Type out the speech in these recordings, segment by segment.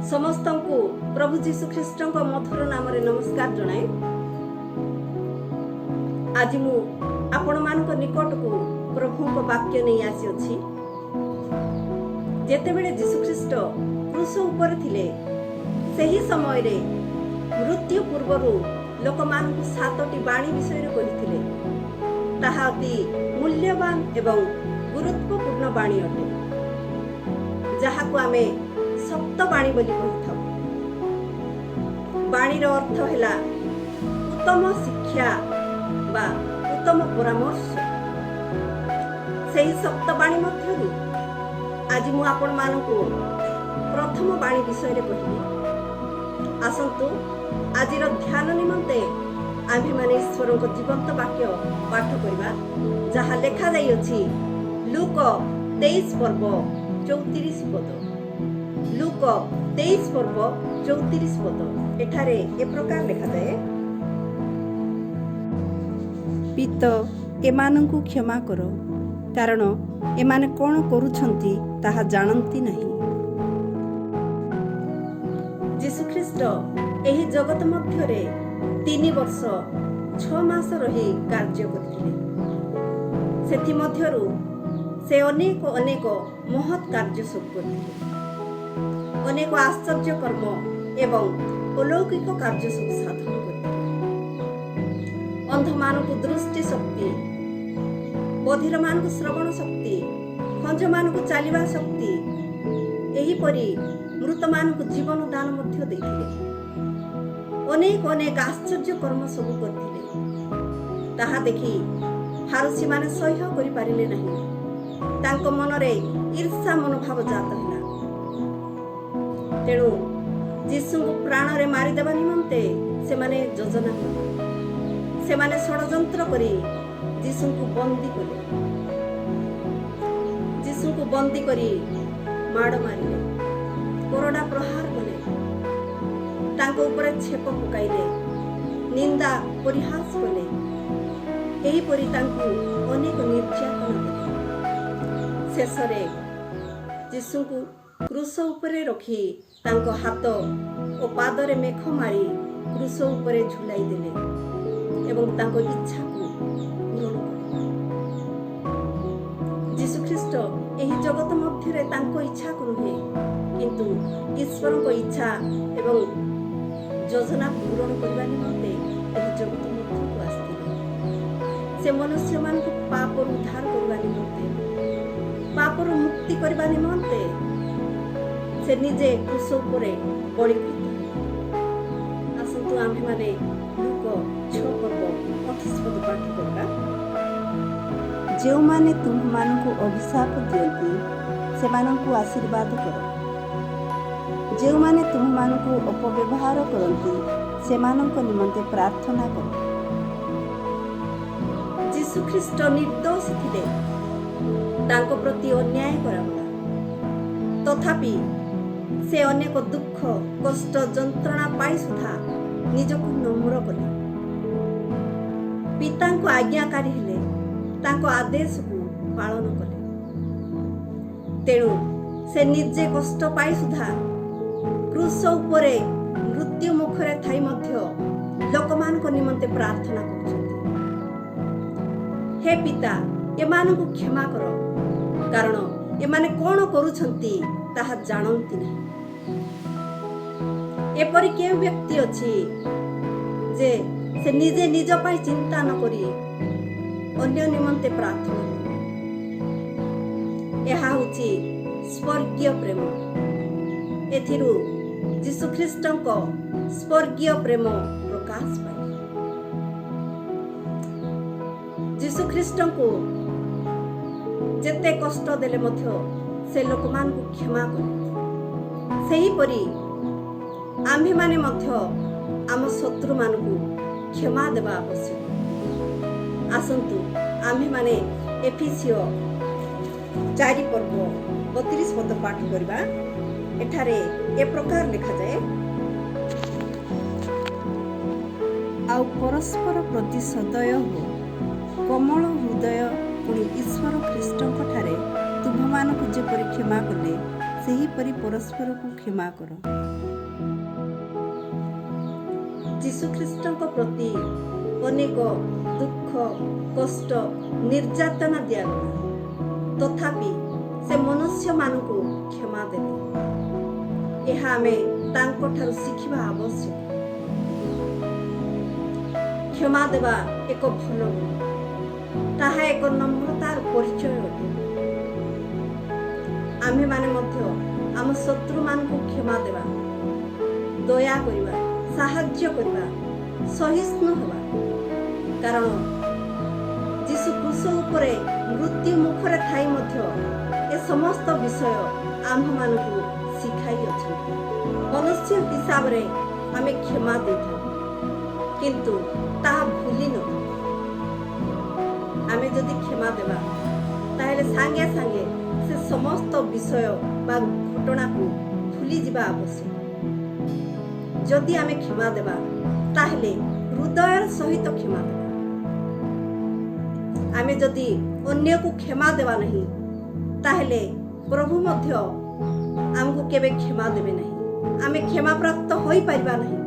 ସମସ୍ତଙ୍କୁ ପ୍ରଭୁ ଯୀଶୁ ଖ୍ରୀଷ୍ଟଙ୍କ ମଧୁର ନାମରେ ନମସ୍କାର ଜଣାଏ। ଆଜି ମୁଁ ଆପଣମାନଙ୍କ ନିକଟକୁ ପ୍ରଭୁଙ୍କ ବାକ୍ୟ ନେଇ ଆସିଅଛି। ଯେତେବେଳେ ଯୀଶୁ ଖ୍ରୀଷ୍ଟ କ୍ରୁଶ ଉପରେ ଥିଲେ, ସେହି ସମୟରେ ମୃତ୍ୟୁ ପୂର୍ବରୁ ଲୋକମାନଙ୍କୁ 7ଟି ବାଣୀ ବିଷୟରେ କହିଥିଲେ। ତାହା ଅତି ମୂଲ୍ୟବାନ ଏବଂ ଗୁରୁତ୍ୱପୂର୍ଣ୍ଣ ବାଣୀ ଅଟେ, ଯାହାକୁ ଆମେ ସପ୍ତବାଣୀ ବୋଲି କହିଥାଉ। ବାଣୀର ଅର୍ଥ ହେଲା ଉତ୍ତମ ଶିକ୍ଷା ବା ଉତ୍ତମ ପରାମର୍ଶ। ସେହି ସପ୍ତବାଣୀ ମଧ୍ୟରୁ ଆଜି ମୁଁ ଆପଣମାନଙ୍କୁ ପ୍ରଥମ ବାଣୀ ବିଷୟରେ କହିବି। ଆସନ୍ତୁ ଆଜିର ଧ୍ୟାନ ନିମନ୍ତେ ଆମ୍ଭେମାନେ ଈଶ୍ୱରଙ୍କ ଜୀବନ୍ତ ବାକ୍ୟ ପାଠ କରିବା, ଯାହା ଲେଖାଯାଇଅଛି ଲୁକ 23 ପର୍ବ 34 ପଦ। ଲୁକ 23 ପର୍ବ 34 ପଦ। ଏଠାରେ ଏ ପ୍ରକାର ଲେଖାଯାଏ, ପିତ ଏମାନଙ୍କୁ କ୍ଷମା କର, କାରଣ ଏମାନେ କ'ଣ କରୁଛନ୍ତି ତାହା ଜାଣନ୍ତି ନାହିଁ। ଯୀଶୁଖ୍ରୀଷ୍ଟ ଏହି ଜଗତ ମଧ୍ୟରେ 3 ବର୍ଷ 6 ମାସ ରହି କାର୍ଯ୍ୟ କରିଥିଲେ। ସେଥିମଧ୍ୟରୁ ସେ ଅନେକ ମହତ୍ କାର୍ଯ୍ୟ ସବୁ କରିଥିଲେ। ଅନେକ ଆଶ୍ଚର୍ଯ୍ୟ କର୍ମ ଏବଂ ଅଲୌକିକ କାର୍ଯ୍ୟ ସବୁ ସାଧନ କରିଥିଲେ। ଅନ୍ଧମାନଙ୍କୁ ଦୃଷ୍ଟି ଶକ୍ତି, ବଧିରମାନଙ୍କୁ ଶ୍ରବଣ ଶକ୍ତି, ଖଞ୍ଜମାନଙ୍କୁ ଚାଲିବା ଶକ୍ତି, ଏହିପରି ମୃତମାନଙ୍କୁ ଜୀବନ ଦାନ ମଧ୍ୟ ଦେଇଥିଲେ। ଅନେକ ଆଶ୍ଚର୍ଯ୍ୟ କର୍ମ ସବୁ କରିଥିଲେ। ତାହା ଦେଖି ଫାରୁସୀମାନେ ସହ୍ୟ କରିପାରିଲେ ନାହିଁ। ତାଙ୍କ ମନରେ ଈର୍ଷା ମନୋଭାବ ଜାତ ହେଲା। ତେଣୁ ଯୀଶୁଙ୍କୁ ପ୍ରାଣରେ ମାରିଦେବା ନିମନ୍ତେ ସେମାନେ ଯୋଜନା କଲେ। ସେମାନେ ଷଡ଼ଯନ୍ତ୍ର କରି ଯୀଶୁଙ୍କୁ ବନ୍ଦୀ କଲେ। ଯୀଶୁଙ୍କୁ ବନ୍ଦୀ କରି ମାଡ଼ ମାରିଲେ, କୋରଡ଼ା ପ୍ରହାର କଲେ, ତାଙ୍କ ଉପରେ ଛେପ ପକାଇଲେ, ନିନ୍ଦା ପରିହାସ କଲେ। ଏହିପରି ତାଙ୍କୁ ଅନେକ ନିର୍ଯାତନା ଦେଲେ। ଶେଷରେ ଯୀଶୁଙ୍କୁ କ୍ରୁଶ ଉପରେ ରଖି ତାଙ୍କ ହାତ ଓ ପାଦରେ ମେଖ ମାରି କ୍ରୁଶ ଉପରେ ଝୁଲାଇ ଦେଲେ ଏବଂ ତାଙ୍କ ଇଚ୍ଛାକୁ ପୂରଣ କଲେ। ଯୀଶୁଖ୍ରୀଷ୍ଟ ଏହି ଜଗତ ମଧ୍ୟରେ ତାଙ୍କ ଇଚ୍ଛାକୁ ନୁହେଁ, କିନ୍ତୁ ଈଶ୍ୱରଙ୍କ ଇଚ୍ଛା ଏବଂ ଯୋଜନା ପୂରଣ କରିବା ନିମନ୍ତେ ଏହି ଜଗତ ମଧ୍ୟକୁ ଆସିଥିଲେ। ସେ ମନୁଷ୍ୟମାନଙ୍କୁ ପାପରୁ ଉଦ୍ଧାର କରିବା ନିମନ୍ତେ, ପାପରୁ ମୁକ୍ତି କରିବା ନିମନ୍ତେ ସେ ନିଜେ କ୍ରୁଶ ଉପରେ ବଳିକୃତ। ଆସନ୍ତୁ ଆମ୍ଭେମାନେ ଲୁକ 6 ପର୍ବ 28 ପଦ ପାଠ କରିବା। ଯେଉଁମାନେ ତୁମମାନଙ୍କୁ ଅଭିଶାପ ଦିଅନ୍ତି, ସେମାନଙ୍କୁ ଆଶୀର୍ବାଦ କର। ଯେଉଁମାନେ ତୁମମାନଙ୍କୁ ଅପବ୍ୟବହାର କରନ୍ତି, ସେମାନଙ୍କ ନିମନ୍ତେ ପ୍ରାର୍ଥନା କର। ଯୀଶୁଖ୍ରୀଷ୍ଟ ନିର୍ଦ୍ଦୋଷ ଥିଲେ। ତାଙ୍କ ପ୍ରତି ଅନ୍ୟାୟ କରାଗଲା। ତଥାପି ସେ ଅନେକ ଦୁଃଖ, କଷ୍ଟ, ଯନ୍ତ୍ରଣା ପାଇ ସୁଦ୍ଧା ନିଜକୁ ନମ୍ର କଲେ। ପିତାଙ୍କ ଆଜ୍ଞାକାରୀ ହେଲେ, ତାଙ୍କ ଆଦେଶକୁ ପାଳନ କଲେ। ତେଣୁ ସେ ନିଜେ କଷ୍ଟ ପାଇ ସୁଦ୍ଧା କ୍ରୁଶ ଉପରେ ମୃତ୍ୟୁ ମୁଖରେ ଥାଇ ମଧ୍ୟ ଲୋକମାନଙ୍କ ନିମନ୍ତେ ପ୍ରାର୍ଥନା କରୁଛନ୍ତି। ହେ ପିତା, ଏମାନଙ୍କୁ କ୍ଷମା କର, କାରଣ ଏମାନେ କ'ଣ କରୁଛନ୍ତି ତାହା ଜାଣନ୍ତି ନାହିଁ। ଏପରି କେଉଁ ବ୍ୟକ୍ତି ଅଛି ଯେ ସେ ନିଜେ ନିଜ ପାଇଁ ଚିନ୍ତା ନ କରି ଅନ୍ୟ ନିମନ୍ତେ ପ୍ରାର୍ଥନା କରେ? ଏହା ହେଉଛି ସ୍ୱର୍ଗୀୟ ପ୍ରେମ। ଏଥିରୁ ଯୀଶୁଖ୍ରୀଷ୍ଟଙ୍କ ସ୍ୱର୍ଗୀୟ ପ୍ରେମ ପ୍ରକାଶ ପାଏ। ଯୀଶୁଖ୍ରୀଷ୍ଟଙ୍କୁ ଯେତେ କଷ୍ଟ ଦେଲେ ମଧ୍ୟ ସେ ଲୋକମାନଙ୍କୁ କ୍ଷମା କଲେ। ସେହିପରି ଆମ୍ଭେମାନେ ମଧ୍ୟ ଆମ ଶତ୍ରୁମାନଙ୍କୁ କ୍ଷମା ଦେବା ଆବଶ୍ୟକ। ଆସନ୍ତୁ ଆମ୍ଭେମାନେ ଏଫେସୀୟ 4 ପର୍ବ 32 ପଦ ପାଠ କରିବା। ଏଠାରେ ଏ ପ୍ରକାର ଲେଖାଯାଏ, ଆଉ ପରସ୍ପର ପ୍ରତି ସଦୟ ହୋ, କୋମଳ ହୃଦୟ ପୁଣି ଈଶ୍ୱର ଖ୍ରୀଷ୍ଟଙ୍କ ଠାରେ ତୁମ୍ଭମାନଙ୍କୁ ଯେପରି କ୍ଷମା କଲେ, ସେହିପରି ପରସ୍ପରକୁ କ୍ଷମା କର। ଯୀଶୁଖ୍ରୀଷ୍ଟଙ୍କ ପ୍ରତି ଅନେକ ଦୁଃଖ, କଷ୍ଟ, ନିର୍ଯାତନା ଦିଆଗଲା, ତଥାପି ସେ ମନୁଷ୍ୟମାନଙ୍କୁ କ୍ଷମା ଦେଲେ। ଏହା ଆମେ ତାଙ୍କଠାରୁ ଶିଖିବା ଆବଶ୍ୟକ। କ୍ଷମା ଦେବା ଏକ ଭଲ ଗୁଣ, ତାହା ଏକ ନମ୍ରତାର ପରିଚୟ ଅଟେ। ଆମ୍ଭେମାନେ ମଧ୍ୟ ଆମ ଶତ୍ରୁମାନଙ୍କୁ କ୍ଷମା ଦେବା, ଦୟା କରିବା, ସାହାଯ୍ୟ କରିବା, ସହିଷ୍ଣୁ ହେବା। କାରଣ ଯୀଶୁ କ୍ରୁଶ ଉପରେ ମୃତ୍ୟୁ ମୁଖରେ ଥାଇ ମଧ୍ୟ ଏ ସମସ୍ତ ବିଷୟ ଆମ୍ଭମାନଙ୍କୁ ଶିଖାଇଅଛନ୍ତି। ମନୁଷ୍ୟ ହିସାବରେ ଆମେ କ୍ଷମା ଦେଇଥାଉ, କିନ୍ତୁ ତାହା ଭୁଲି ନଥାଉ। ଆମେ ଯଦି କ୍ଷମା ଦେବା, ତାହେଲେ ସାଙ୍ଗେ ସାଙ୍ଗେ ସେ ସମସ୍ତ ବିଷୟ ବା ଘଟଣାକୁ ଭୁଲିଯିବା ଆବଶ୍ୟକ। ଯଦି ଆମେ କ୍ଷମା ଦେବା, ତାହେଲେ ହୃଦୟର ସହିତ କ୍ଷମା ଦେବା। ଆମେ ଯଦି ଅନ୍ୟକୁ କ୍ଷମା ଦେବା ନାହିଁ, ତାହେଲେ ପ୍ରଭୁ ମଧ୍ୟ ଆମକୁ କେବେ କ୍ଷମା ଦେବେ ନାହିଁ। ଆମେ କ୍ଷମାପ୍ରାପ୍ତ ହୋଇପାରିବା ନାହିଁ।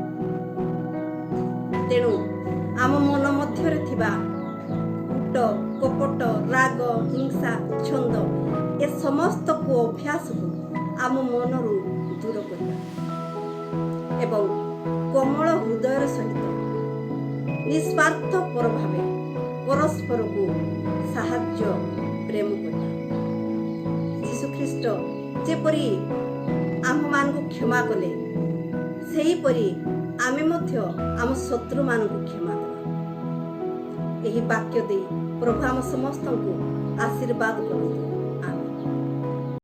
ତେଣୁ ଆମ ମନ ମଧ୍ୟରେ ଥିବା କୂଟ, କପଟ, ରାଗ, ହିଂସା, ଛନ୍ଦ ଏ ସମସ୍ତକୁ ଅଭ୍ୟାସକୁ ଆମ ମନରୁ ଦୂର କରିବା ଏବଂ କୋମଳ ହୃଦୟର ସହିତ ନିଃସ୍ୱାର୍ଥପର ଭାବେ ପରସ୍ପରକୁ ସାହାଯ୍ୟ ପ୍ରେମ କରିବା। ଯୀଶୁଖ୍ରୀଷ୍ଟ ଯେପରି ଆମ୍ଭମାନଙ୍କୁ କ୍ଷମା କଲେ, ସେହିପରି ଆମେ ମଧ୍ୟ ଆମ ଶତ୍ରୁମାନଙ୍କୁ କ୍ଷମା ଦେବା। ଏହି ବାକ୍ୟ ଦେଇ ପ୍ରଭୁ ଆମ ସମସ୍ତଙ୍କୁ ଆଶୀର୍ବାଦ କରନ୍ତୁ।